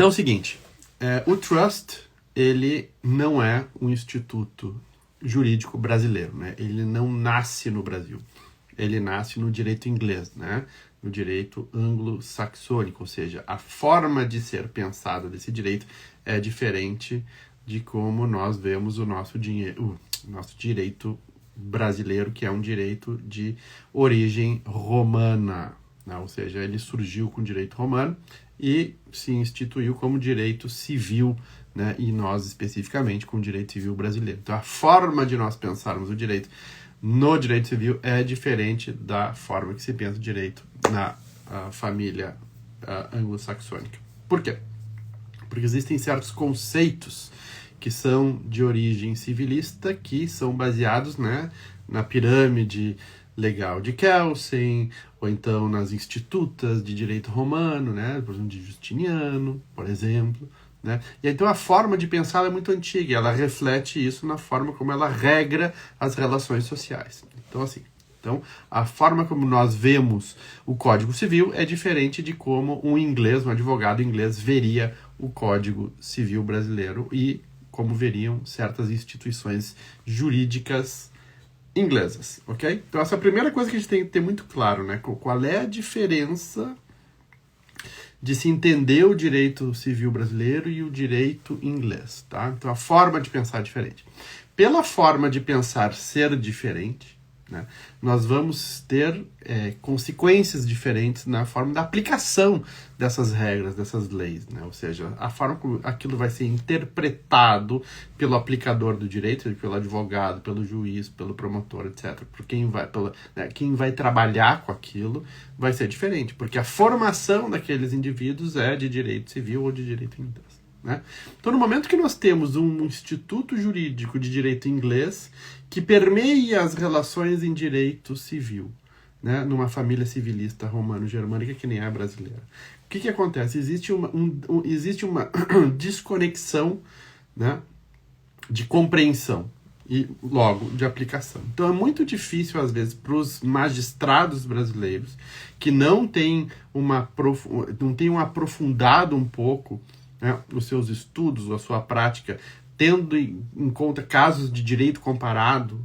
Então é o seguinte, o trust, ele não é um instituto jurídico brasileiro, né? Ele não nasce no Brasil. Ele nasce no direito inglês, né? No direito anglo-saxônico, ou seja, a forma de ser pensada desse direito é diferente de como nós vemos o nosso direito brasileiro, que é um direito de origem romana, né? Ou seja, ele surgiu com o direito romano e se instituiu como direito civil, né? E nós especificamente com o direito civil brasileiro. Então a forma de nós pensarmos o direito no direito civil é diferente da forma que se pensa o direito na família anglo-saxônica. Por quê? Porque existem certos conceitos que são de origem civilista, que são baseados, né, na pirâmide legal de Kelsen, ou então nas institutas de direito romano, né, por exemplo, de Justiniano, por exemplo. Né? E então a forma de pensar é muito antiga, ela reflete isso na forma como ela regra as relações sociais. Então, assim, a forma como nós vemos o Código Civil é diferente de como um advogado inglês veria o Código Civil brasileiro e como veriam certas instituições jurídicas inglesas, ok? Então essa é a primeira coisa que a gente tem que ter muito claro, né? Qual é a diferença de se entender o direito civil brasileiro e o direito inglês, tá? Então a forma de pensar é diferente. Pela forma de pensar ser diferente, né, nós vamos ter consequências diferentes na forma da aplicação dessas regras, dessas leis, né? Ou seja, a forma como aquilo vai ser interpretado pelo aplicador do direito, pelo advogado, pelo juiz, pelo promotor, etc. Por quem vai trabalhar com aquilo vai ser diferente, porque a formação daqueles indivíduos é de direito civil ou de direito inglês. Né? Então, no momento que nós temos um instituto jurídico de direito inglês que permeia as relações em direito civil, né? Numa família civilista romano-germânica que nem é a brasileira, o que acontece? Existe uma desconexão, né, de compreensão e, logo, de aplicação. Então, é muito difícil, às vezes, para os magistrados brasileiros que não têm aprofundado um pouco, né, os seus estudos, a sua prática, tendo em conta casos de direito comparado,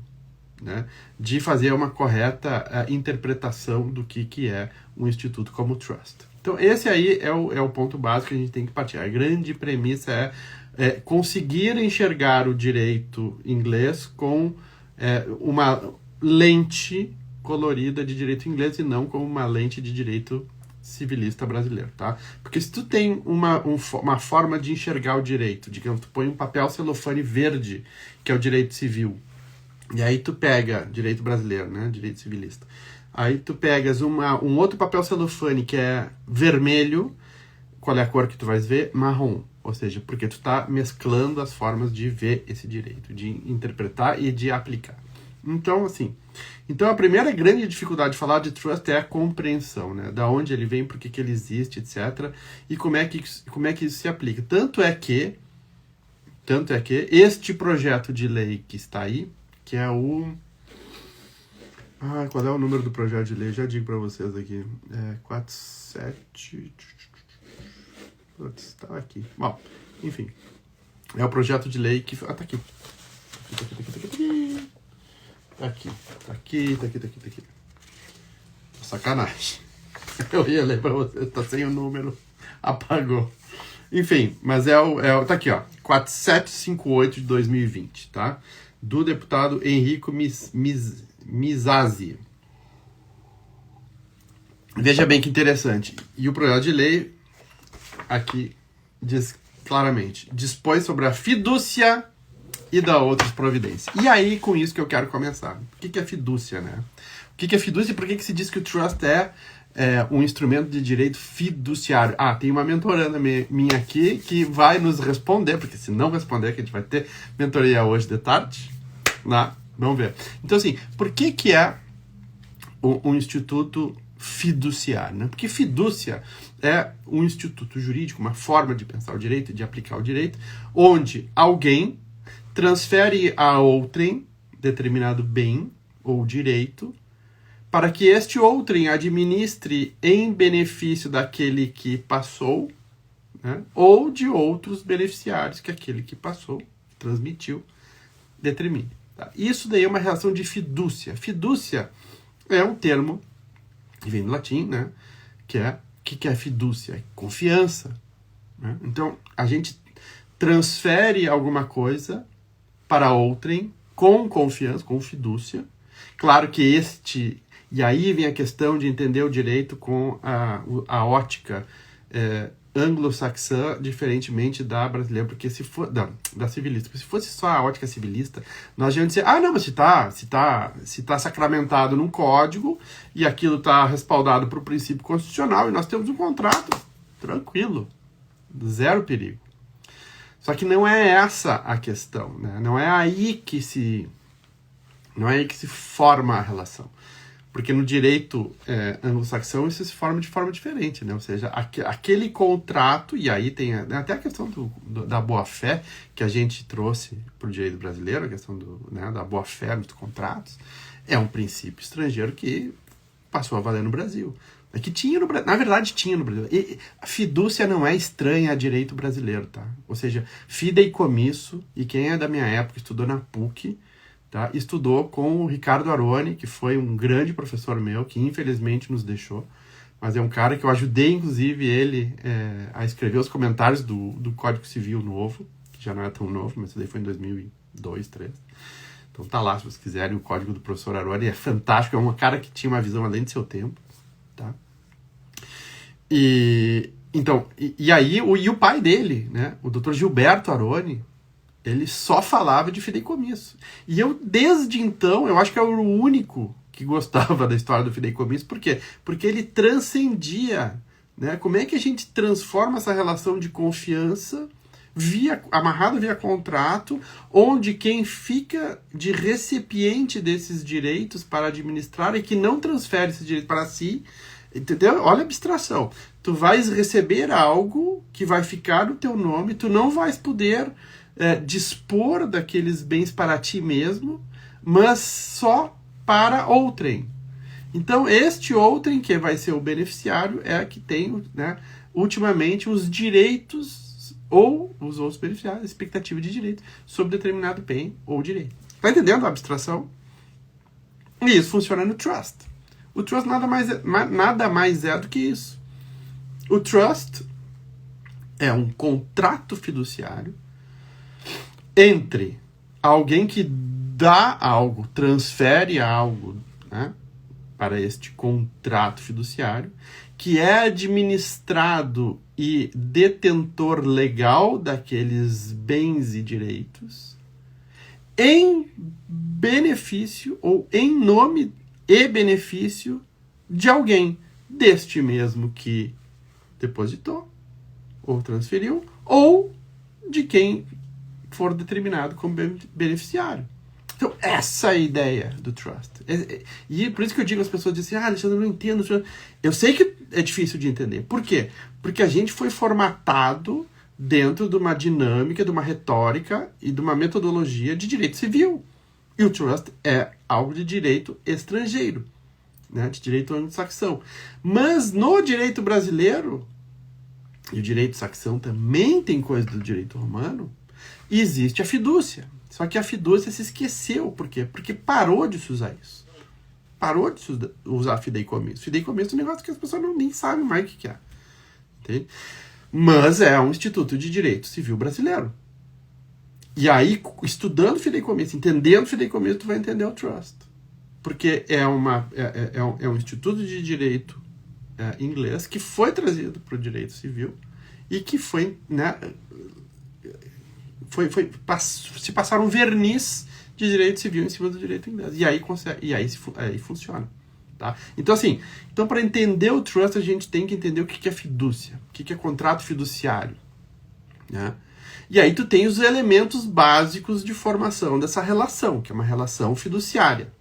né, de fazer uma correta interpretação do que é um instituto como o Trust. Então, esse aí é o ponto básico que a gente tem que partir. A grande premissa é conseguir enxergar o direito inglês com uma lente colorida de direito inglês e não como uma lente de direito civilista brasileiro, tá? Porque se tu tem uma forma de enxergar o direito, digamos, tu põe um papel celofane verde, que é o direito civil, e aí tu pega, direito brasileiro, né, direito civilista, aí tu pegas um outro papel celofane que é vermelho, qual é a cor que tu vais ver? Marrom, ou seja, porque tu tá mesclando as formas de ver esse direito, de interpretar e de aplicar. Então, assim, a primeira grande dificuldade de falar de trust é a compreensão, né? Da onde ele vem, por que ele existe, etc. E como é que isso se aplica. Tanto é que este projeto de lei que está aí, que é o... qual é o número do projeto de lei? Já digo para vocês aqui. 47... Putz, tá aqui. Bom, enfim. É o projeto de lei que... tá aqui. Tá aqui. Sacanagem. Eu ia ler pra você, tá sem o número, apagou. Enfim, mas tá aqui, ó, 4758 de 2020, tá? Do deputado Henrico Mizazzi. Veja bem que interessante. E o projeto de lei, aqui, diz claramente, dispõe sobre a fidúcia e da outras providências. E aí, com isso que eu quero começar. O que é fidúcia, né? O que é fidúcia e por que se diz que o trust é um instrumento de direito fiduciário? Tem uma mentoranda minha aqui que vai nos responder, porque se não responder, que a gente vai ter mentoria hoje de tarde, né? Vamos ver. Então, assim, por que é um instituto fiduciário, né? Porque fidúcia é um instituto jurídico, uma forma de pensar o direito e de aplicar o direito, onde alguém transfere a outrem determinado bem ou direito para que este outrem administre em benefício daquele que passou, né? Ou de outros beneficiários que aquele que passou, transmitiu, determine. Tá? Isso daí é uma relação de fidúcia. Fidúcia é um termo que vem do latim, né? Que é fidúcia? Confiança. Né? Então, a gente transfere alguma coisa para outrem com confiança, com fidúcia. Claro que e aí vem a questão de entender o direito com a ótica anglo-saxã, diferentemente da brasileira, porque se for da civilista, porque se fosse só a ótica civilista, nós já dizer, não, mas se tá sacramentado num código e aquilo está respaldado por princípio constitucional e nós temos um contrato, tranquilo, zero perigo. Só que não é essa a questão, né? Não é aí que se forma a relação. Porque no direito anglo-saxão isso se forma de forma diferente, né? Ou seja, aquele contrato, e aí tem até a questão da boa-fé que a gente trouxe para o direito brasileiro, a questão da boa-fé nos contratos, é um princípio estrangeiro que passou a valer no Brasil. Que tinha no Brasil, na verdade tinha no Brasil. E a fidúcia não é estranha a direito brasileiro, tá? Ou seja, fideicomisso, e quem é da minha época estudou na PUC, tá? Estudou com o Ricardo Aroni, que foi um grande professor meu, que infelizmente nos deixou, mas é um cara que eu ajudei, inclusive, ele a escrever os comentários do Código Civil novo, que já não é tão novo, mas isso daí foi em 2002, 2003. Então tá lá, se vocês quiserem, o Código do professor Aroni é fantástico, é um cara que tinha uma visão além de seu tempo, tá? E aí o pai dele, né, o Dr. Gilberto Aroni, ele só falava de fideicomisso. E eu, desde então, eu acho que eu era o único que gostava da história do fideicomisso. Por quê? Porque ele transcendia, né? Como é que a gente transforma essa relação de confiança amarrado via contrato, onde quem fica de recipiente desses direitos para administrar e que não transfere esses direitos para si, entendeu? Olha a abstração. Tu vais receber algo que vai ficar no teu nome, tu não vais poder dispor daqueles bens para ti mesmo, mas só para outrem. Então, este outrem, que vai ser o beneficiário, é que tem, né, ultimamente, os direitos ou os outros beneficiários, a expectativa de direito sobre determinado bem ou direito. Tá entendendo a abstração? E isso funciona no trust. O trust nada mais é do que isso. O trust é um contrato fiduciário entre alguém que dá algo, transfere algo, né, para este contrato fiduciário, que é administrado e detentor legal daqueles bens e direitos, em benefício ou em nome e benefício de alguém, deste mesmo que depositou ou transferiu, ou de quem for determinado como beneficiário. Então, essa é a ideia do trust. E por isso que eu digo às pessoas, dizem, Alexandre, eu não entendo. Eu sei que é difícil de entender. Por quê? Porque a gente foi formatado dentro de uma dinâmica, de uma retórica e de uma metodologia de direito civil. E o trust é algo de direito estrangeiro, né? De direito anglo-saxão. Mas no direito brasileiro, e o direito saxão também tem coisa do direito romano, existe a fidúcia. Só que a fidúcia se esqueceu. Por quê? Porque parou de se usar isso. Parou de se usar fideicomisso. Fideicomisso é um negócio que as pessoas nem sabem mais o que é. Entende? Mas é um instituto de direito civil brasileiro. E aí, estudando fideicomisso, entendendo fideicomisso, tu vai entender o trust. Porque é um instituto de direito inglês que foi trazido para o direito civil e que foi, né, se passar um verniz de direito civil em cima do direito inglês. E aí funciona. Tá? Então, assim, para entender o trust, a gente tem que entender o que é fidúcia, o que é contrato fiduciário. Né? E aí tu tem os elementos básicos de formação dessa relação, que é uma relação fiduciária.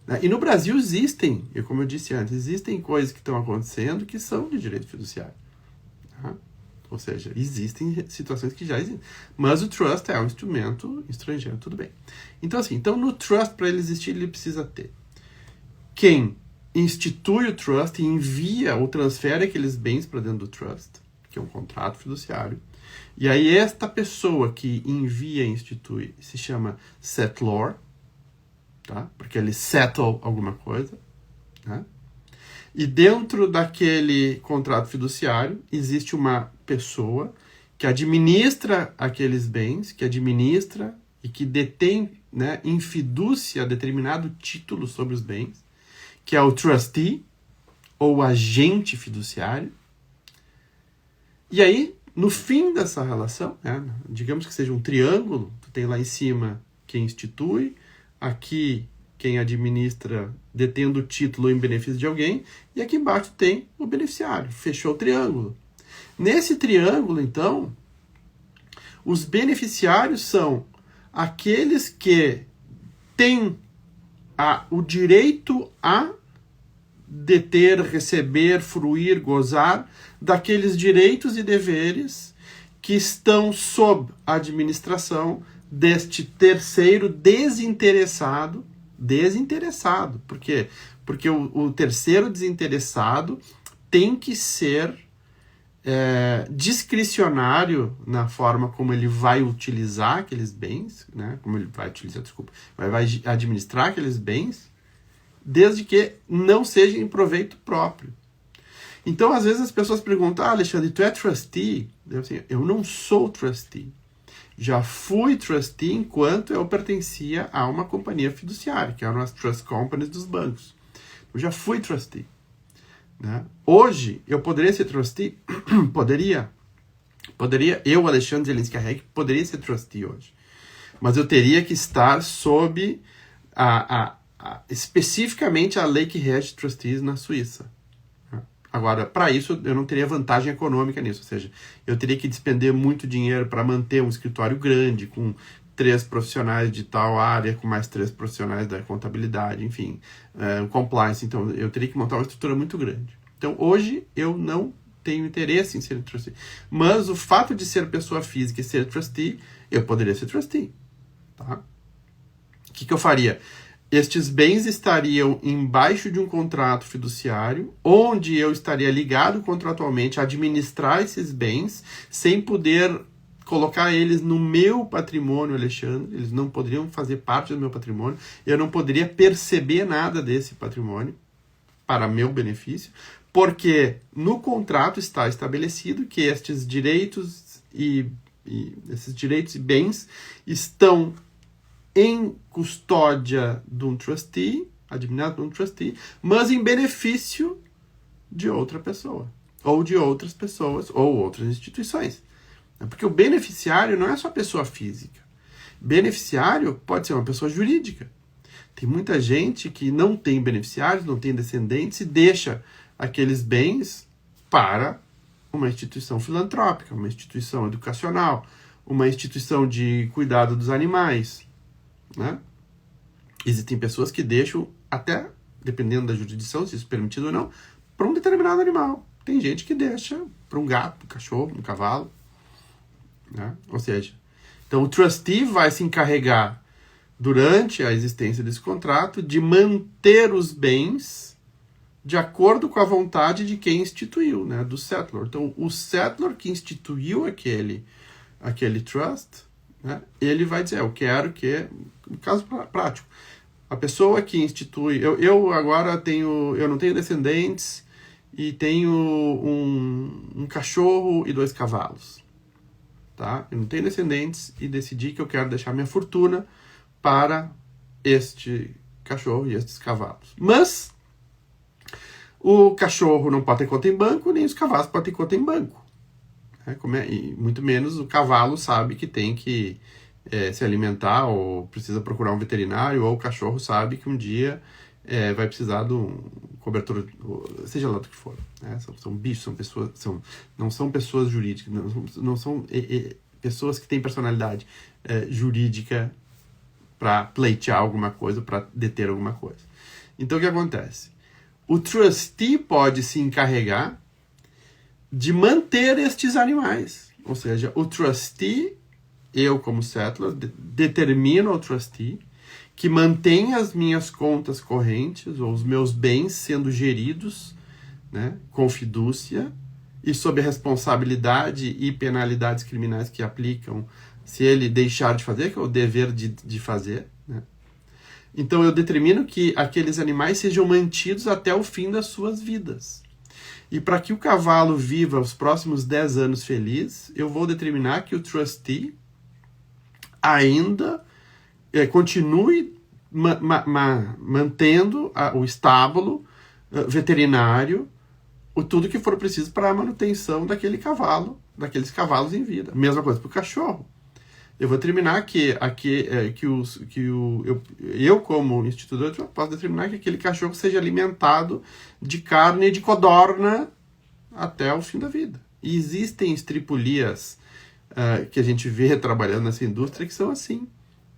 Né? E no Brasil existem, como eu disse antes, existem coisas que estão acontecendo que são de direito fiduciário. Tá? Ou seja, existem situações que já existem. Mas o trust é um instrumento estrangeiro, tudo bem. Então, assim, no trust, para ele existir, ele precisa ter quem institui o trust e envia ou transfere aqueles bens para dentro do trust. que é um contrato fiduciário. E aí esta pessoa que envia e institui se chama settlor, tá? Porque ele settle alguma coisa, né? E dentro daquele contrato fiduciário existe uma pessoa que administra aqueles bens, que administra e que detém, né, em fidúcia determinado título sobre os bens, que é o trustee, ou agente fiduciário. E aí, no fim dessa relação, né, digamos que seja um triângulo, tu tem lá em cima quem institui, aqui quem administra detendo o título em benefício de alguém, e aqui embaixo tem o beneficiário. Fechou o triângulo. Nesse triângulo, então, os beneficiários são aqueles que têm o direito a deter, receber, fruir, gozar daqueles direitos e deveres que estão sob a administração deste terceiro desinteressado. Por quê? Porque o terceiro desinteressado tem que ser discricionário na forma como ele vai utilizar aqueles bens, né? Como ele vai utilizar, vai administrar aqueles bens, desde que não seja em proveito próprio. Então, às vezes as pessoas perguntam, Alexandre, tu é trustee? Eu não sou trustee. Já fui trustee enquanto eu pertencia a uma companhia fiduciária, que eram as trust companies dos bancos. Eu já fui trustee. Né? Hoje, eu poderia ser trustee? Poderia. Eu, Alexandre Zelinski-Arreg, poderia ser trustee hoje. Mas eu teria que estar sob especificamente a lei que rege trustees na Suíça. Agora, para isso, eu não teria vantagem econômica nisso. Ou seja, eu teria que despender muito dinheiro para manter um escritório grande, com 3 profissionais de tal área, com mais 3 profissionais da contabilidade, enfim, compliance. Então, eu teria que montar uma estrutura muito grande. Então, hoje, eu não tenho interesse em ser trustee. Mas o fato de ser pessoa física e ser trustee, eu poderia ser trustee. Tá? O que eu faria? Estes bens estariam embaixo de um contrato fiduciário, onde eu estaria ligado contratualmente a administrar esses bens, sem poder colocar eles no meu patrimônio, Alexandre. Eles não poderiam fazer parte do meu patrimônio. Eu não poderia perceber nada desse patrimônio para meu benefício, porque no contrato está estabelecido que estes direitos esses direitos e bens estão em custódia de um trustee, administrado por um trustee, mas em benefício de outra pessoa, ou de outras pessoas, ou outras instituições. Porque o beneficiário não é só pessoa física. Beneficiário pode ser uma pessoa jurídica. Tem muita gente que não tem beneficiários, não tem descendentes e deixa aqueles bens para uma instituição filantrópica, uma instituição educacional, uma instituição de cuidado dos animais, né? Existem pessoas que deixam, até dependendo da jurisdição, se isso é permitido ou não, para um determinado animal. Tem gente que deixa para um gato, um cachorro, um cavalo, né? Ou seja, então o trustee vai se encarregar, durante a existência desse contrato, de manter os bens de acordo com a vontade de quem instituiu, né? Do settlor. Então, o settlor que instituiu aquele trust, né? Ele vai dizer, eu quero que, no caso prático, a pessoa que institui, eu agora eu não tenho descendentes e tenho um cachorro e 2 cavalos, tá? Eu não tenho descendentes e decidi que eu quero deixar minha fortuna para este cachorro e estes cavalos. Mas o cachorro não pode ter conta em banco, nem os cavalos podem ter conta em banco. E muito menos o cavalo sabe que tem que se alimentar ou precisa procurar um veterinário, ou o cachorro sabe que um dia vai precisar de um cobertor, seja lá do que for. Né? São bichos, são pessoas, não são pessoas jurídicas, não são pessoas que têm personalidade jurídica para pleitear alguma coisa, para deter alguma coisa. Então o que acontece? O trustee pode se encarregar de manter estes animais. Ou seja, o trustee, eu como settlor, determino ao trustee que mantém as minhas contas correntes ou os meus bens sendo geridos, né, com fidúcia, e sob a responsabilidade e penalidades criminais que aplicam se ele deixar de fazer, que é o dever de fazer, né? Então eu determino que aqueles animais sejam mantidos até o fim das suas vidas. E para que o cavalo viva os próximos 10 anos feliz, eu vou determinar que o trustee ainda continue mantendo o estábulo veterinário, tudo que for preciso para a manutenção daqueles cavalos em vida. Mesma coisa para o cachorro. Eu vou determinar eu como instituidor, posso determinar que aquele cachorro seja alimentado de carne de codorna até o fim da vida. E existem estripulias que a gente vê trabalhando nessa indústria que são assim.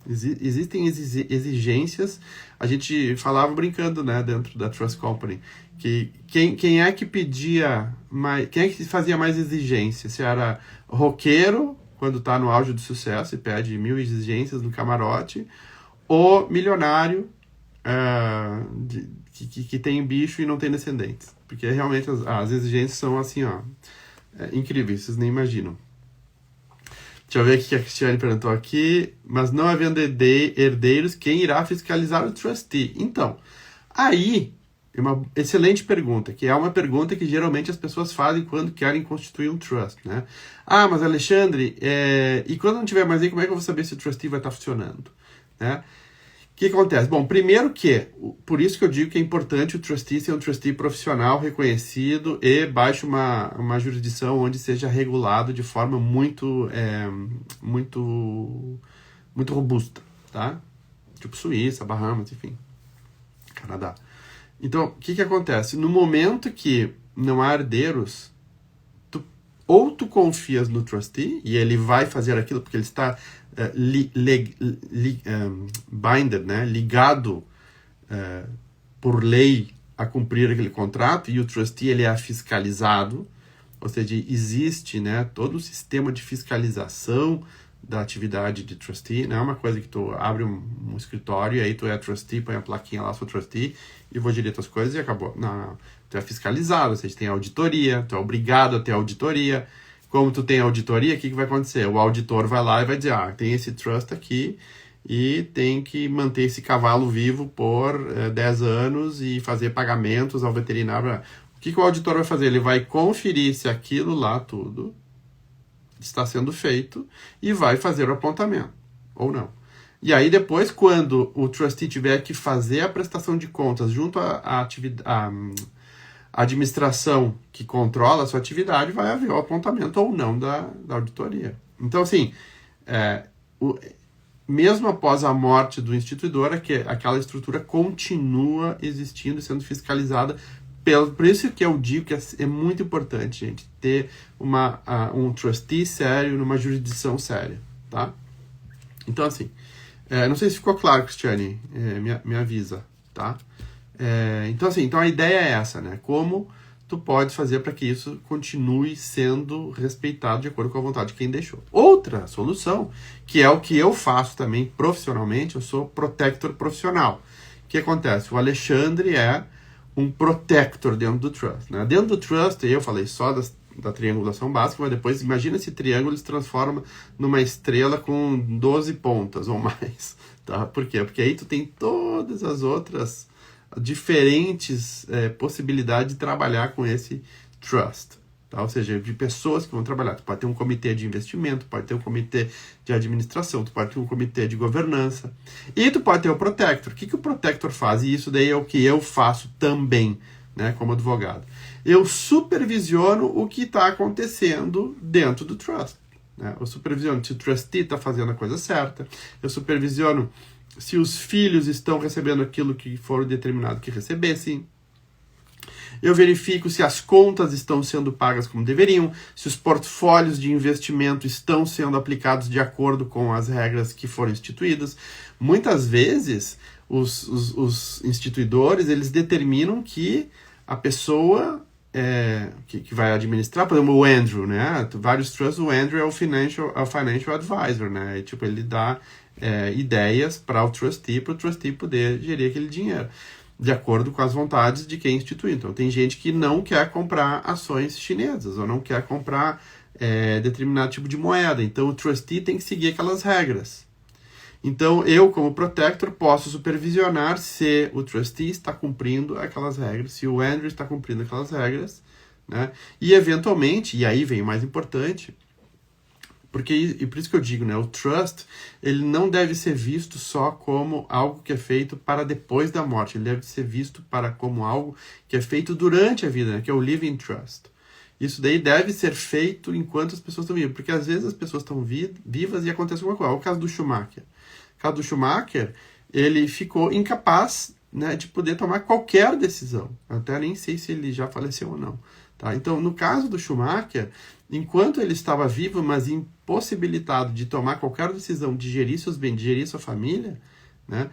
Existem exigências. A gente falava brincando, né, dentro da Trust Company, que quem é que pedia mais, quem é que fazia mais exigência? Se era roqueiro, quando está no auge do sucesso e pede 1000 exigências no camarote, ou milionário que tem bicho e não tem descendentes. Porque realmente as exigências são assim, ó, incríveis, vocês nem imaginam. Deixa eu ver o que a Cristiane perguntou aqui. Mas não havendo herdeiros, quem irá fiscalizar o trustee? Então, aí é uma excelente pergunta, que é uma pergunta que geralmente as pessoas fazem quando querem constituir um trust, né? Ah, mas Alexandre, e quando não tiver mais aí, como é que eu vou saber se o trustee vai estar funcionando? Né? O que acontece? Bom, primeiro por isso que eu digo que é importante o trustee ser um trustee profissional, reconhecido e baixo uma jurisdição onde seja regulado de forma muito robusta, tá? Tipo Suíça, Bahamas, enfim, Canadá. Então, o que acontece? No momento que não há herdeiros, ou tu confias no trustee e ele vai fazer aquilo porque ele está binded, né? Ligado por lei a cumprir aquele contrato, e o trustee ele é fiscalizado, ou seja, existe, né, todo o sistema de fiscalização da atividade de trustee. Não é uma coisa que tu abre um escritório e aí tu é trustee, põe a plaquinha lá, sou trustee e vou gerir tuas coisas e acabou. Não. Tu é fiscalizado, ou seja, tem auditoria, tu é obrigado a ter auditoria. Como tu tem auditoria, o que vai acontecer? O auditor vai lá e vai dizer, tem esse trust aqui e tem que manter esse cavalo vivo por 10 anos e fazer pagamentos ao veterinário. O que o auditor vai fazer? Ele vai conferir se aquilo lá tudo está sendo feito e vai fazer o apontamento, ou não. E aí depois, quando o trustee tiver que fazer a prestação de contas junto à administração que controla a sua atividade, vai haver o apontamento ou não da auditoria. Então, assim, mesmo após a morte do instituidor, aquela estrutura continua existindo e sendo fiscalizada. Por isso que eu digo que é muito importante, gente, ter um trustee sério numa jurisdição séria, tá? Então, assim, não sei se ficou claro, Cristiane, me avisa, tá? Então, assim, a ideia é essa, né? Como tu pode fazer para que isso continue sendo respeitado de acordo com a vontade de quem deixou. Outra solução, que é o que eu faço também profissionalmente, eu sou protector profissional. O que acontece? O Alexandre é um protector dentro do trust, né? Dentro do trust, eu falei só da triangulação básica, mas depois imagina esse triângulo se transforma numa estrela com 12 pontas ou mais, tá? Por quê? Porque aí tu tem todas as outras diferentes possibilidades de trabalhar com esse trust, tá? Ou seja, de pessoas que vão trabalhar. Tu pode ter um comitê de investimento, pode ter um comitê de administração, tu pode ter um comitê de governança e tu pode ter o protector. O que o protector faz? E isso daí é o que eu faço também, né, como advogado. Eu supervisiono o que está acontecendo dentro do trust, né? Eu supervisiono se o trustee está fazendo a coisa certa, eu supervisiono se os filhos estão recebendo aquilo que foram determinado que recebessem. Eu verifico se as contas estão sendo pagas como deveriam, se os portfólios de investimento estão sendo aplicados de acordo com as regras que foram instituídas. Muitas vezes, os instituidores, eles determinam que a pessoa que vai administrar, por exemplo, o Andrew, né? Vários trusts, o Andrew é o financial advisor, né? E, tipo, ele dá ideias para o trustee poder gerir aquele dinheiro. de acordo com as vontades de quem institui. Então, tem gente que não quer comprar ações chinesas, ou não quer comprar determinado tipo de moeda. Então, o trustee tem que seguir aquelas regras. Então, eu, como protector, posso supervisionar se o trustee está cumprindo aquelas regras, se o Andrew está cumprindo aquelas regras, né? E, eventualmente, e aí vem o mais importante, e por isso que eu digo, né, o trust, ele não deve ser visto só como algo que é feito para depois da morte, ele deve ser visto como algo que é feito durante a vida, né, que é o living trust. Isso daí deve ser feito enquanto as pessoas estão vivas, porque às vezes as pessoas estão vivas e acontece alguma coisa. É o caso do Schumacher. O caso do Schumacher, ele ficou incapaz, né, de poder tomar qualquer decisão. Eu até nem sei se ele já faleceu ou não. Tá? Então, no caso do Schumacher, enquanto ele estava vivo, mas impossibilitado de tomar qualquer decisão, de gerir seus bens, de gerir sua família, né?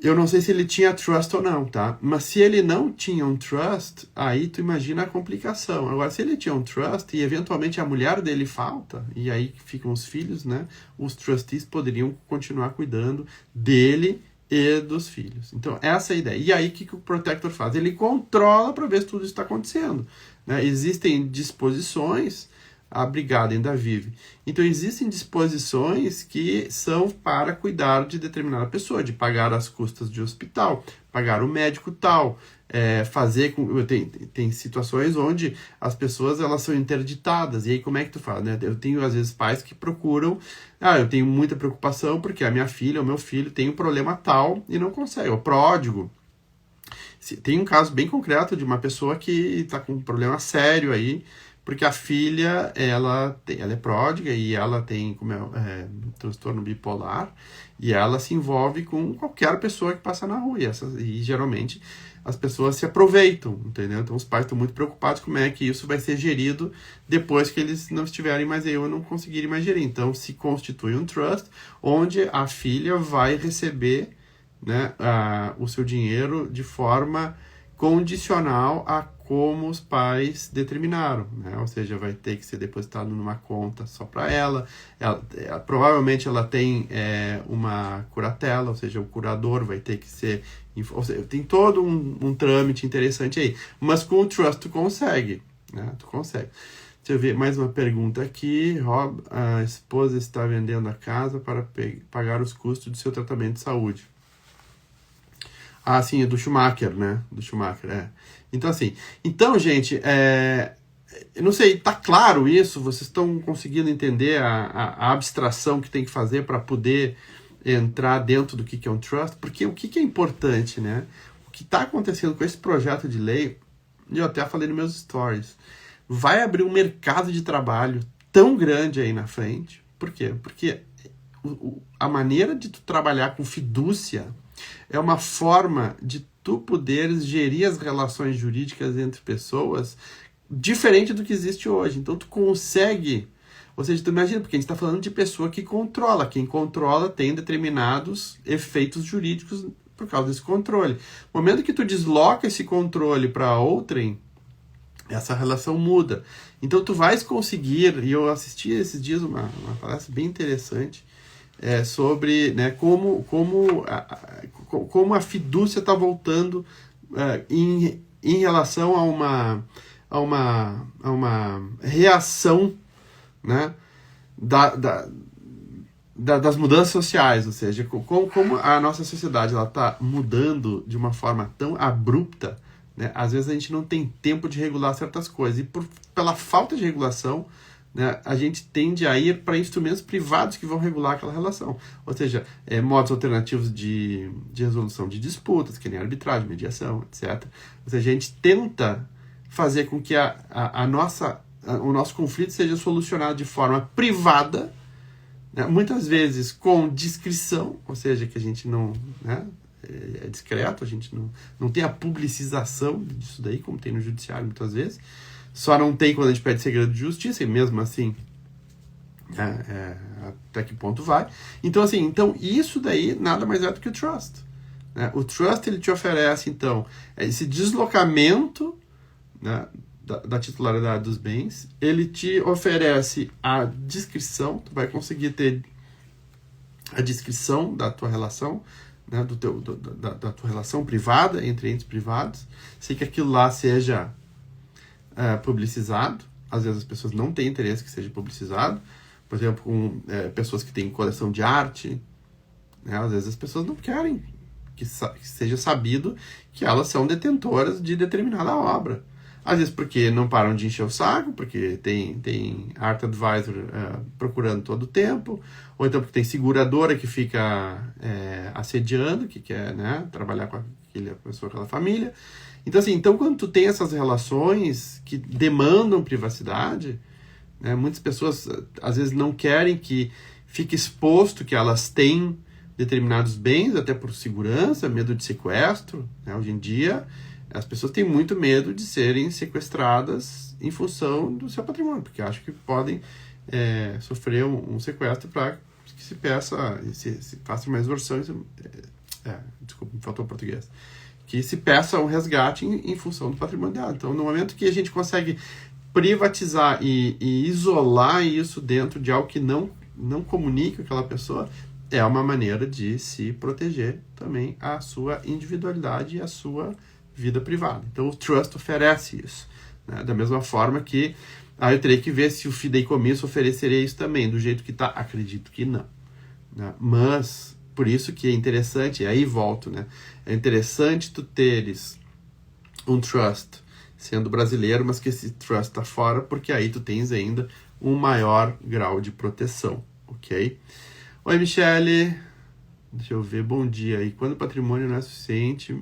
Eu não sei se ele tinha trust ou não, tá? Mas se ele não tinha um trust, aí tu imagina a complicação. Agora, se ele tinha um trust e eventualmente a mulher dele falta, e aí ficam os filhos, né? Os trustees poderiam continuar cuidando dele e dos filhos. Então, essa é a ideia. E aí, o que o protector faz? Ele controla para ver se tudo isso está acontecendo, né? Existem disposições, a brigada ainda vive. Então, existem disposições que são para cuidar de determinada pessoa, de pagar as custas de hospital, pagar o médico tal, fazer com... Tem situações onde as pessoas elas são interditadas, e aí como é que tu fala, né? Eu tenho, às vezes, pais que procuram, eu tenho muita preocupação porque a minha filha ou meu filho tem um problema tal e não consegue, o pródigo. Tem um caso bem concreto de uma pessoa que está com um problema sério aí, porque a filha, ela é pródiga e ela tem transtorno bipolar e ela se envolve com qualquer pessoa que passa na rua. E geralmente as pessoas se aproveitam, entendeu? Então os pais estão muito preocupados como é que isso vai ser gerido depois que eles não estiverem mais aí ou não conseguirem mais gerir. Então se constitui um trust onde a filha vai receber, né, o seu dinheiro de forma condicional a como os pais determinaram, né? Ou seja, vai ter que ser depositado numa conta só para ela. Provavelmente ela tem uma curatela, ou seja, o curador vai ter que ser... Ou seja, tem todo um trâmite interessante aí. Mas com o trust tu consegue, né? Tu consegue. Deixa eu ver mais uma pergunta aqui. Rob, a esposa está vendendo a casa para pagar os custos do seu tratamento de saúde. Ah, sim, é do Schumacher, né? Do Schumacher, Então, assim... Então, gente, eu não sei, tá claro isso? Vocês estão conseguindo entender a abstração que tem que fazer para poder entrar dentro do que é um trust? Porque o que é importante, né? O que está acontecendo com esse projeto de lei, eu até falei nos meus stories, vai abrir um mercado de trabalho tão grande aí na frente. Por quê? Porque a maneira de tu trabalhar com fidúcia é uma forma de tu poderes gerir as relações jurídicas entre pessoas diferente do que existe hoje. Então tu consegue, ou seja, tu imagina, porque a gente está falando de pessoa que controla. Quem controla tem determinados efeitos jurídicos por causa desse controle. No momento que tu desloca esse controle para outrem, essa relação muda. Então tu vais conseguir, e eu assisti esses dias uma palestra bem interessante, sobre, né, como a fidúcia está voltando em relação a uma reação, né, das mudanças sociais, ou seja, como a nossa sociedade está mudando de uma forma tão abrupta, né, às vezes a gente não tem tempo de regular certas coisas, e pela falta de regulação, né, a gente tende a ir para instrumentos privados que vão regular aquela relação. Ou seja, modos alternativos de resolução de disputas, que nem arbitragem, mediação, etc. Ou seja, a gente tenta fazer com que o nosso conflito seja solucionado de forma privada, né, muitas vezes com discrição, ou seja, que a gente não... Né, é discreto, a gente não tem a publicização disso daí, como tem no judiciário muitas vezes. Só não tem quando a gente pede segredo de justiça, e mesmo assim, até que ponto vai. Então, assim, isso daí nada mais é do que o trust, né? O trust, ele te oferece, então, esse deslocamento, né, da titularidade dos bens, ele te oferece a descrição, tu vai conseguir ter a descrição da tua relação, né, da tua relação privada entre entes privados, sem que aquilo lá seja publicizado. Às vezes as pessoas não têm interesse que seja publicizado. Por exemplo, com pessoas que têm coleção de arte, né, às vezes as pessoas não querem que seja sabido que elas são detentoras de determinada obra. Às vezes porque não param de encher o saco, porque tem art advisor procurando todo o tempo, ou então porque tem seguradora que fica assediando, que quer, né, trabalhar com aquela pessoa, aquela família. Então, assim, quando tu tem essas relações que demandam privacidade, né, muitas pessoas às vezes não querem que fique exposto que elas têm determinados bens, até por segurança, medo de sequestro, né? Hoje em dia as pessoas têm muito medo de serem sequestradas em função do seu patrimônio, porque acham que podem sofrer um sequestro para que se peça, se faça uma extorsão, desculpa, me faltou o português, que se peça um resgate em função do patrimônio dela. Então, no momento que a gente consegue privatizar e isolar isso dentro de algo que não comunica aquela pessoa, é uma maneira de se proteger também a sua individualidade e a sua vida privada. Então, o trust oferece isso, né? Da mesma forma que eu teria que ver se o fideicomisso ofereceria isso também, do jeito que está. Acredito que não, né? Mas, por isso que é interessante, e aí volto, né? É interessante tu teres um trust sendo brasileiro, mas que esse trust está fora, porque aí tu tens ainda um maior grau de proteção, ok? Oi, Michele. Deixa eu ver, bom dia. E quando o patrimônio não é suficiente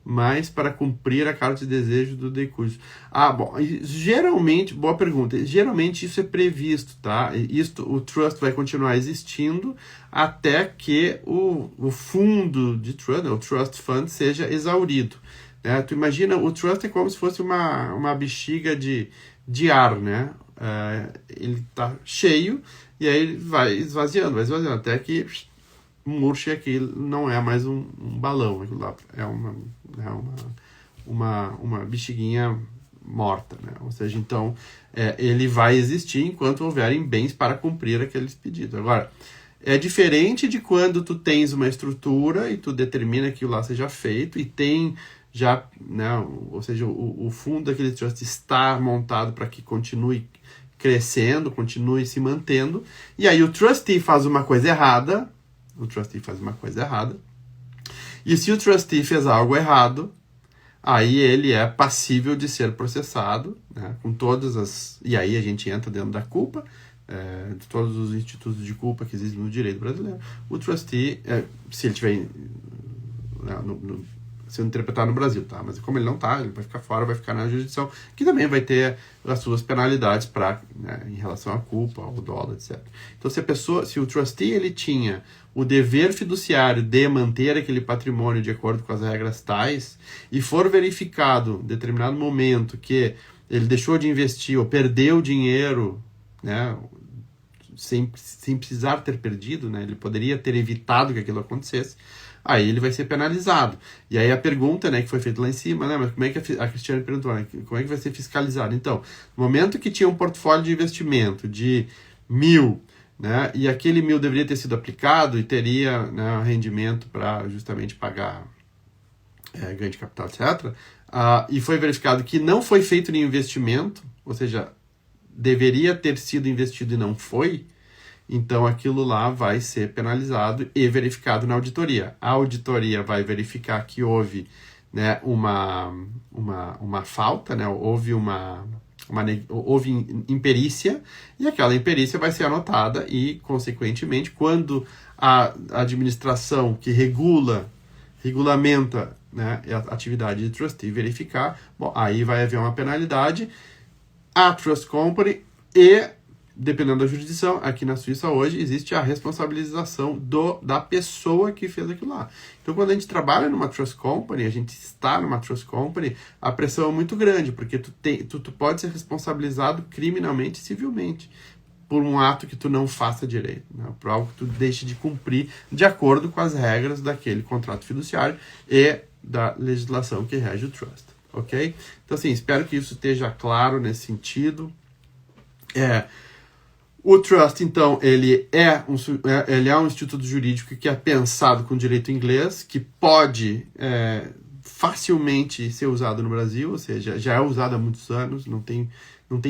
mais para cumprir a carta de desejo do decurso? Bom, geralmente, boa pergunta, geralmente isso é previsto, tá? O trust vai continuar existindo até que o fundo de trust, o trust fund, seja exaurido. Né? Tu imagina, o trust é como se fosse uma bexiga de ar, né? Ele tá cheio e aí ele vai esvaziando, até que murcha, aquilo não é mais um balão, aquilo lá é uma bexiguinha morta, né? Ou seja, então ele vai existir enquanto houverem bens para cumprir aqueles pedidos. Agora, é diferente de quando tu tens uma estrutura e tu determina que aquilo lá seja feito e tem já, né, ou seja, o fundo daquele trust está montado para que continue crescendo, continue se mantendo, e aí o trustee faz uma coisa errada, e se o trustee fez algo errado, aí ele é passível de ser processado, né, com todas as... E aí a gente entra dentro da culpa, de todos os institutos de culpa que existem no direito brasileiro. O trustee, se ele tiver sendo interpretado no Brasil, tá? Mas como ele não tá, ele vai ficar fora, vai ficar na jurisdição, que também vai ter as suas penalidades em relação à culpa, ao dolo, etc. Então, se o trustee ele tinha o dever fiduciário de manter aquele patrimônio de acordo com as regras tais, e for verificado em determinado momento que ele deixou de investir ou perdeu dinheiro, né, sem precisar ter perdido, né, ele poderia ter evitado que aquilo acontecesse, aí ele vai ser penalizado. E aí a pergunta, né, que foi feita lá em cima, né, mas como é que a Cristiane perguntou, né, como é que vai ser fiscalizado? Então, no momento que tinha um portfólio de investimento de 1.000, né, e aquele 1.000 deveria ter sido aplicado e teria, né, rendimento para justamente pagar ganho de capital, etc., e foi verificado que não foi feito nenhum investimento, ou seja, deveria ter sido investido e não foi, então aquilo lá vai ser penalizado e verificado na auditoria. A auditoria vai verificar que houve, né, uma falta, né, houve imperícia, e aquela imperícia vai ser anotada e, consequentemente, quando a administração que regulamenta, né, a atividade de trustee verificar, bom, aí vai haver uma penalidade, a Trust Company e, dependendo da jurisdição, aqui na Suíça hoje existe a responsabilização da pessoa que fez aquilo lá. Então, quando a gente trabalha numa Trust Company, a gente está numa Trust Company, a pressão é muito grande, porque tu pode ser responsabilizado criminalmente e civilmente por um ato que tu não faça direito, né? Por algo que tu deixe de cumprir de acordo com as regras daquele contrato fiduciário e da legislação que rege o trust, ok? Então, assim, espero que isso esteja claro nesse sentido. O trust, então, ele é um instituto jurídico que é pensado com direito inglês, que pode facilmente ser usado no Brasil, ou seja, já é usado há muitos anos, não tem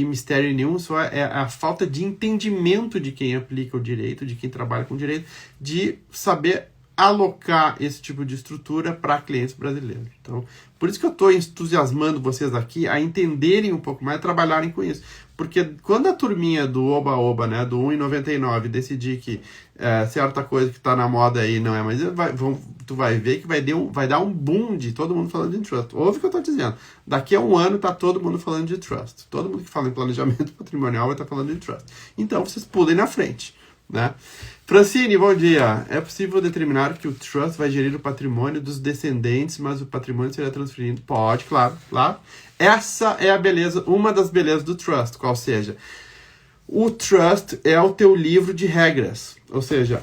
mistério nenhum, só é a falta de entendimento de quem aplica o direito, de quem trabalha com direito, de saber alocar esse tipo de estrutura para clientes brasileiros. Então, por isso que eu estou entusiasmando vocês aqui a entenderem um pouco mais, a trabalharem com isso. Porque quando a turminha do Oba-Oba, né, do 1,99, decidir que certa coisa que está na moda aí não é mais, tu vai ver que vai dar um boom de todo mundo falando de trust. Ouve o que eu estou dizendo. Daqui a um ano está todo mundo falando de trust. Todo mundo que fala em planejamento patrimonial vai estar falando de trust. Então, vocês pulem na frente, né? Francine, bom dia. É possível determinar que o trust vai gerir o patrimônio dos descendentes, mas o patrimônio será transferido? Pode, claro. Essa é a beleza, uma das belezas do trust, qual seja, o trust é o teu livro de regras, ou seja,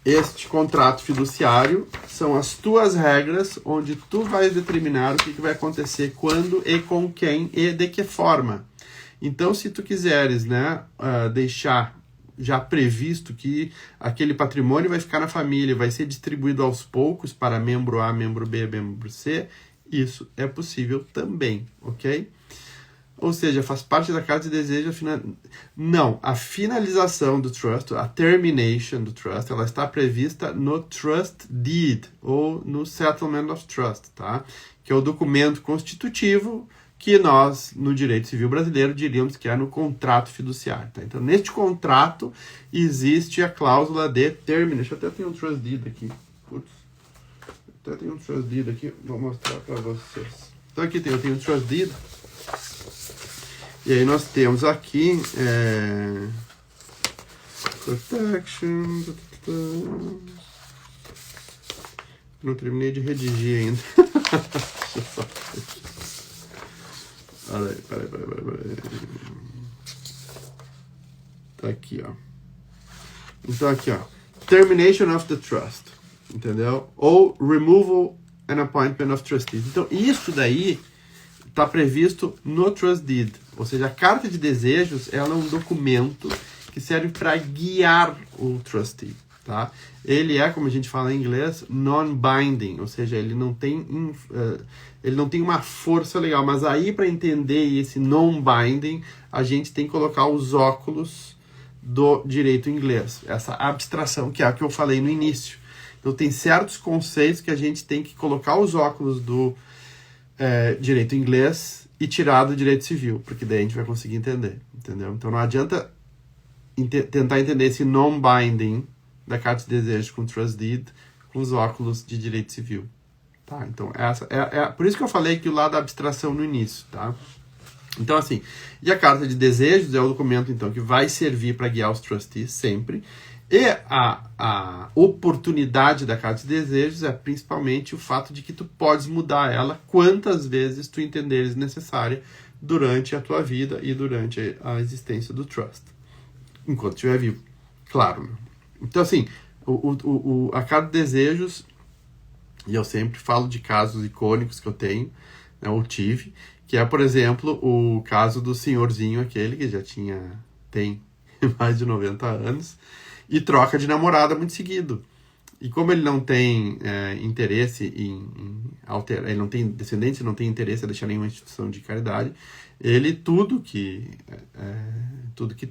este contrato fiduciário são as tuas regras, onde tu vais determinar o que vai acontecer, quando e com quem e de que forma. Então, se tu quiseres, né, deixar já previsto que aquele patrimônio vai ficar na família, vai ser distribuído aos poucos para membro A, membro B, membro C, isso é possível também, ok? Ou seja, faz parte da carta de desejo. Não, a finalização do trust, a termination do trust, ela está prevista no trust deed, ou no settlement of trust, tá? Que é o documento constitutivo que nós, no direito civil brasileiro, diríamos que é no contrato fiduciário. Tá? Então, neste contrato, existe a cláusula de termination. Até tem um trust deed aqui. Putz. Até tem um trust deed aqui. Vou mostrar para vocês. Então, aqui eu tenho um trust deed. E aí nós temos aqui... protection... Não terminei de redigir ainda. Deixa eu só... Peraí. Tá aqui, ó. Então, aqui, ó. Termination of the trust. Entendeu? Ou removal and appointment of trustees. Então, isso daí está previsto no trust deed. Ou seja, a carta de desejos, ela é um documento que serve para guiar o trustee. Tá? Ele é, como a gente fala em inglês, non-binding, ou seja, ele não tem uma força legal, mas aí para entender esse non-binding, a gente tem que colocar os óculos do direito inglês, essa abstração que é a que eu falei no início. Então tem certos conceitos que a gente tem que colocar os óculos do direito inglês e tirar do direito civil, porque daí a gente vai conseguir entender, entendeu? Então não adianta tentar entender esse non-binding da carta de desejo com trust deed com os óculos de direito civil, tá? Então essa por isso que eu falei que o lado da abstração no início, tá? Então assim, e a carta de desejos é o documento então que vai servir para guiar os trustees sempre, e a oportunidade da carta de desejos é principalmente o fato de que tu podes mudar ela quantas vezes tu entenderes necessária durante a tua vida e durante a existência do trust, enquanto estiver vivo, claro, né? Então, assim, a carta de desejos, e eu sempre falo de casos icônicos que eu tenho, né, ou tive, que é, por exemplo, o caso do senhorzinho aquele, que já tem mais de 90 anos, e troca de namorada muito seguido. E como ele não tem interesse em alterar, ele não tem descendentes, não tem interesse em deixar nenhuma instituição de caridade, ele tudo que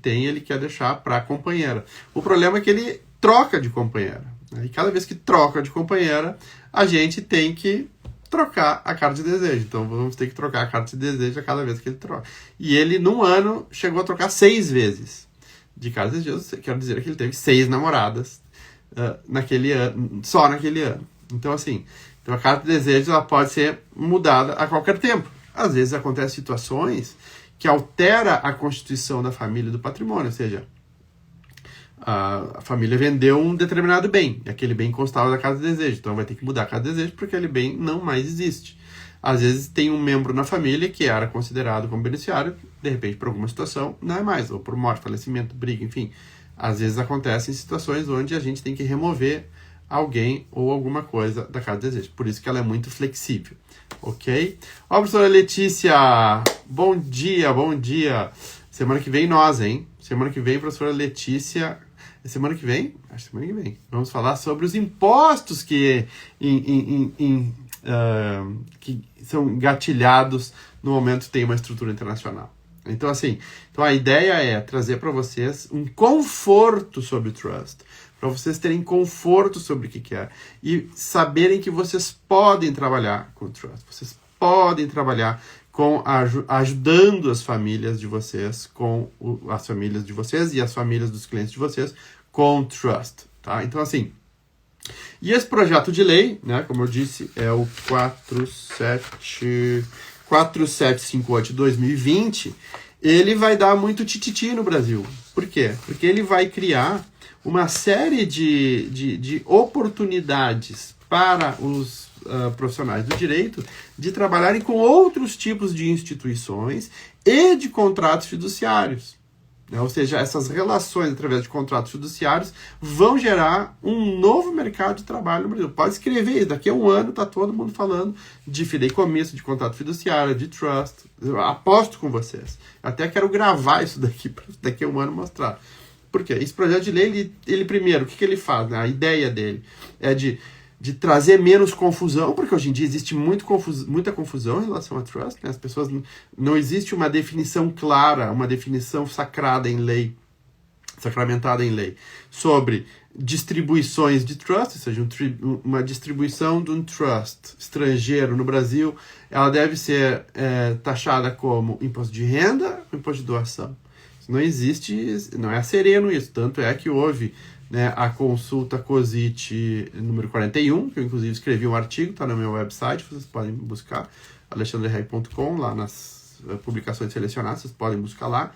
tem, ele quer deixar para a companheira. O problema é que ele troca de companheira, né? E cada vez que troca de companheira, a gente tem que trocar a carta de desejo. Então vamos ter que trocar a carta de desejo a cada vez que ele troca. E ele, num ano, chegou a trocar 6 vezes de carta de desejo. Quero dizer que ele teve 6 namoradas só naquele ano. Então, assim, a carta de desejo ela pode ser mudada a qualquer tempo. Às vezes acontecem situações que altera a constituição da família e do patrimônio, ou seja, a família vendeu um determinado bem, e aquele bem constava da carta de desejo, então vai ter que mudar a carta de desejo porque aquele bem não mais existe. Às vezes tem um membro na família que era considerado como beneficiário, de repente por alguma situação não é mais, ou por morte, falecimento, briga, enfim. Às vezes acontecem situações onde a gente tem que remover alguém ou alguma coisa da carta de desejo. Por isso que ela é muito flexível, ok? Ó, professora Letícia, bom dia. Semana que vem nós, hein? Semana que vem, professora Letícia... Semana que vem? Acho que semana que vem. Vamos falar sobre os impostos que são engatilhados no momento que tem uma estrutura internacional. Então, assim, a ideia é trazer para vocês um conforto sobre o trust, para vocês terem conforto sobre o que é e saberem que vocês podem trabalhar com o trust, vocês podem trabalhar com ajudando as famílias de vocês, as famílias de vocês e as famílias dos clientes de vocês com trust, tá? Então, assim, e esse projeto de lei, né, como eu disse, é o 4758 de 2020, ele vai dar muito tititi no Brasil. Por quê? Porque ele vai criar uma série de oportunidades para os profissionais do direito de trabalharem com outros tipos de instituições e de contratos fiduciários. Ou seja, essas relações através de contratos fiduciários vão gerar um novo mercado de trabalho no Brasil. Pode escrever, daqui a um ano está todo mundo falando de fideicomisso, de contrato fiduciário, de trust. Eu aposto com vocês. Até quero gravar isso daqui a um ano mostrar. Por quê? Esse projeto de lei, ele primeiro, o que ele faz? Né? A ideia dele é de trazer menos confusão, porque hoje em dia existe muita confusão em relação a trust, né? As pessoas não existe uma definição clara, uma definição sacramentada em lei, sobre distribuições de trust, ou seja, uma distribuição de um trust estrangeiro no Brasil, ela deve ser taxada como imposto de renda ou imposto de doação. Não existe, não é sereno isso, tanto é que houve, né, a consulta COSIT número 41, que eu inclusive escrevi um artigo, está no meu website, vocês podem buscar, alexandrereg.com, lá nas publicações selecionadas, vocês podem buscar lá.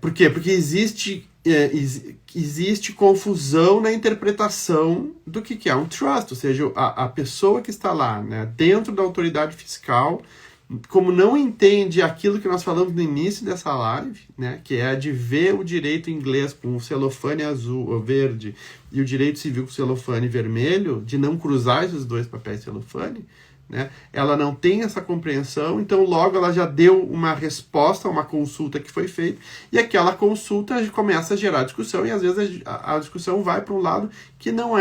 Por quê? Porque existe confusão na interpretação do que é um trust, ou seja, a pessoa que está lá, né, dentro da autoridade fiscal, como não entende aquilo que nós falamos no início dessa live, né, que é de ver o direito inglês com o celofane azul ou verde e o direito civil com o celofane vermelho, de não cruzar esses dois papéis celofane, né, ela não tem essa compreensão, então logo ela já deu uma resposta a uma consulta que foi feita, e aquela consulta começa a gerar discussão, e às vezes a discussão vai para um lado que não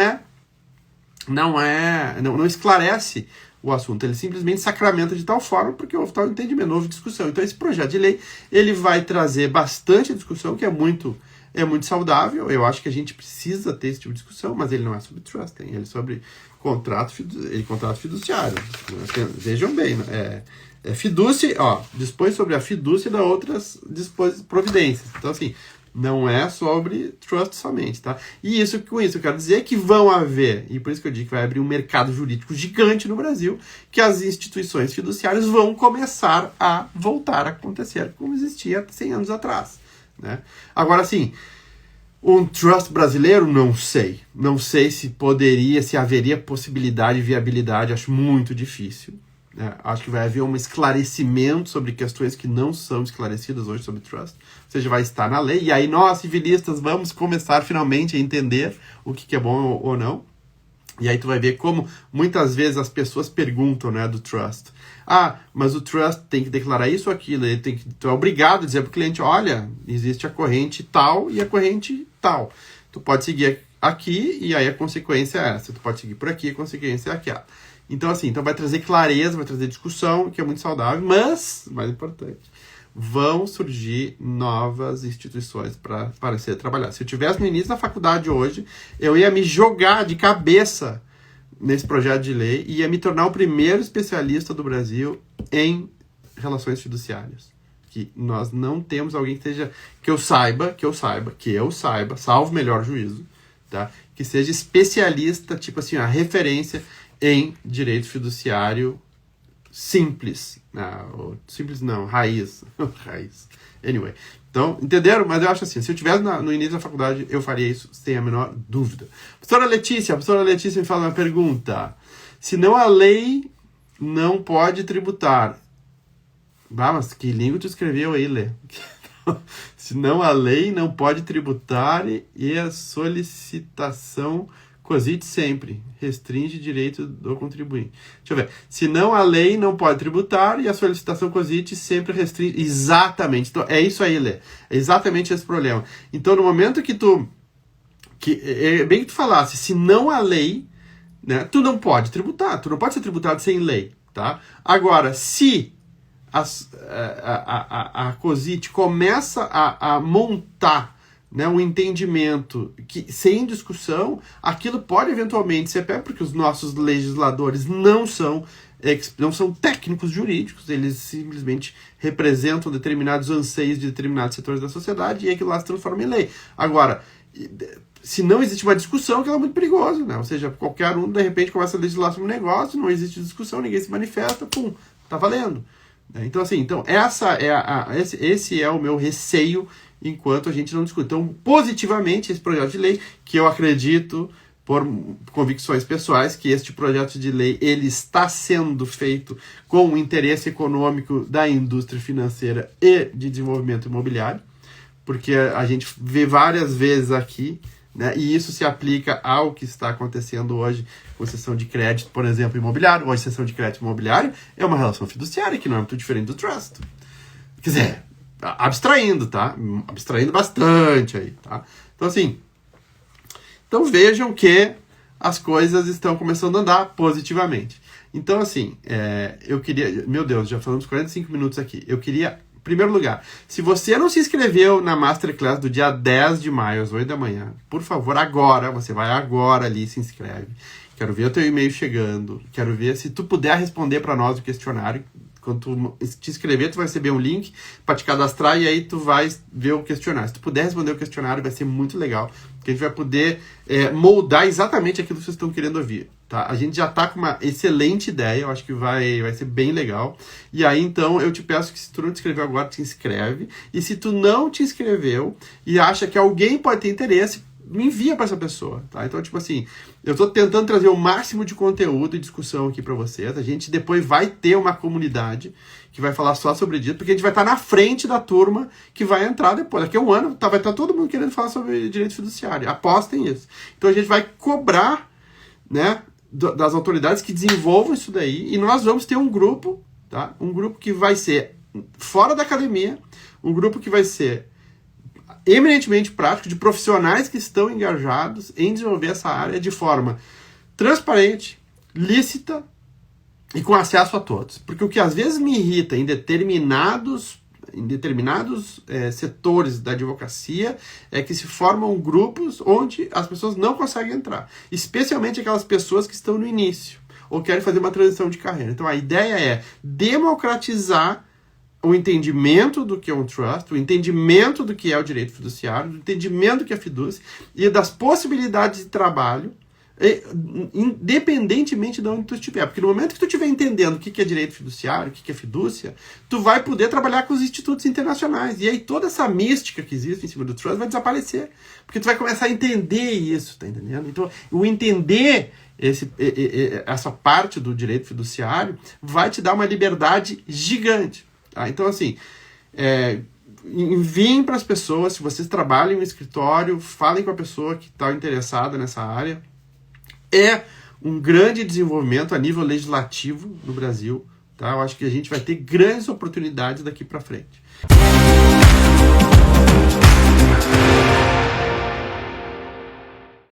esclarece o assunto, ele simplesmente sacramenta de tal forma porque houve tal entendimento, houve discussão. Então esse projeto de lei, ele vai trazer bastante discussão, que é muito saudável. Eu acho que a gente precisa ter esse tipo de discussão, mas ele não é sobre trust, ele é sobre contrato fiduciário. Vejam bem, fidúcia, dispõe sobre a fidúcia e da outras providências. Então, assim, não é sobre trust somente, tá? E com isso eu quero dizer que vão haver, e por isso que eu digo que vai abrir um mercado jurídico gigante no Brasil, que as instituições fiduciárias vão começar a voltar a acontecer como existia 100 anos atrás, né? Agora, assim, um trust brasileiro, não sei. Não sei se haveria possibilidade e viabilidade, acho muito difícil. Acho que vai haver um esclarecimento sobre questões que não são esclarecidas hoje sobre trust. Ou seja, vai estar na lei. E aí nós, civilistas, vamos começar finalmente a entender o que é bom ou não. E aí tu vai ver como muitas vezes as pessoas perguntam, né, do trust. Mas o trust tem que declarar isso ou aquilo. Tu é obrigado a dizer para o cliente, olha, existe a corrente tal e a corrente tal. Tu pode seguir aqui e aí a consequência é essa. Tu pode seguir por aqui, a consequência é aquela. Então, assim, vai trazer clareza, vai trazer discussão, que é muito saudável, mas, mais importante, vão surgir novas instituições para ser trabalhadas. Se eu estivesse no início da faculdade hoje, eu ia me jogar de cabeça nesse projeto de lei e ia me tornar o primeiro especialista do Brasil em relações fiduciárias. Que nós não temos alguém que eu saiba, salvo melhor juízo, tá? Que seja especialista, tipo assim, a referência em direito fiduciário simples. Simples não, raiz. Anyway. Então, entenderam? Mas eu acho assim, se eu estivesse no início da faculdade, eu faria isso sem a menor dúvida. Professora Letícia me fala uma pergunta. Senão a lei não pode tributar. Mas que língua tu escreveu aí, Lê? Senão a lei não pode tributar e a solicitação COSIT sempre restringe direito do contribuinte. Deixa eu ver. Senão a lei não pode tributar e a solicitação COSIT sempre restringe. Exatamente. Então é isso aí, Lê. É exatamente esse problema. Então no momento que é bem que tu falasse, se não há lei, né, tu não pode tributar. Tu não pode ser tributado sem lei, tá? Agora, se a COSIT começa a montar, né, um entendimento que, sem discussão, aquilo pode eventualmente ser pé, porque os nossos legisladores não são técnicos jurídicos, eles simplesmente representam determinados anseios de determinados setores da sociedade e aquilo lá se transforma em lei. Agora, se não existe uma discussão, aquilo é muito perigoso, né? Ou seja, qualquer um, de repente, começa a legislar sobre um negócio, não existe discussão, ninguém se manifesta, pum, tá valendo. Então, assim, esse é o meu receio enquanto a gente não discute. Então, positivamente, esse projeto de lei, que eu acredito, por convicções pessoais, que este projeto de lei ele está sendo feito com o interesse econômico da indústria financeira e de desenvolvimento imobiliário, porque a gente vê várias vezes aqui, né, e isso se aplica ao que está acontecendo hoje com cessão de crédito, por exemplo, imobiliário. Hoje, cessão de crédito imobiliário é uma relação fiduciária, que não é muito diferente do trust. Quer dizer, abstraindo, tá? Abstraindo bastante aí, tá? Então, assim, então vejam que as coisas estão começando a andar positivamente. Então, assim, eu queria... Meu Deus, já falamos 45 minutos aqui. Eu queria, em primeiro lugar, se você não se inscreveu na Masterclass do dia 10 de maio, às 8 da manhã, por favor, agora, você vai agora ali e se inscreve. Quero ver o teu e-mail chegando. Quero ver se tu puder responder para nós o questionário. Quando tu te inscrever, tu vai receber um link para te cadastrar e aí tu vai ver o questionário. Se tu puder responder o questionário, vai ser muito legal, porque a gente vai poder moldar exatamente aquilo que vocês estão querendo ouvir, tá? A gente já tá com uma excelente ideia, eu acho que vai ser bem legal. E aí, então, eu te peço que se tu não te inscreveu agora, te inscreve. E se tu não te inscreveu e acha que alguém pode ter interesse, me envia para essa pessoa, tá? Então, tipo assim, eu tô tentando trazer o máximo de conteúdo e discussão aqui para vocês. A gente depois vai ter uma comunidade que vai falar só sobre direito, porque a gente vai estar na frente da turma que vai entrar depois. Daqui a um ano vai estar todo mundo querendo falar sobre direito fiduciário. Apostem nisso. Então, a gente vai cobrar, né, das autoridades que desenvolvam isso daí, e nós vamos ter um grupo, tá? Um grupo que vai ser fora da academia, um grupo que vai ser eminentemente prático, de profissionais que estão engajados em desenvolver essa área de forma transparente, lícita e com acesso a todos. Porque o que às vezes me irrita em determinados setores da advocacia é que se formam grupos onde as pessoas não conseguem entrar, especialmente aquelas pessoas que estão no início ou querem fazer uma transição de carreira. Então a ideia é democratizar o entendimento do que é um trust, o entendimento do que é o direito fiduciário, o entendimento do que é fidúcia e das possibilidades de trabalho, independentemente de onde tu estiver. Porque no momento que tu estiver entendendo o que é direito fiduciário, o que é fidúcia, tu vai poder trabalhar com os institutos internacionais. E aí toda essa mística que existe em cima do trust vai desaparecer. Porque tu vai começar a entender isso, tá entendendo? Então, o entender essa parte do direito fiduciário vai te dar uma liberdade gigante. Tá? Então, assim, enviem para as pessoas, se vocês trabalham em um escritório, falem com a pessoa que está interessada nessa área. É um grande desenvolvimento a nível legislativo no Brasil. Tá? Eu acho que a gente vai ter grandes oportunidades daqui para frente.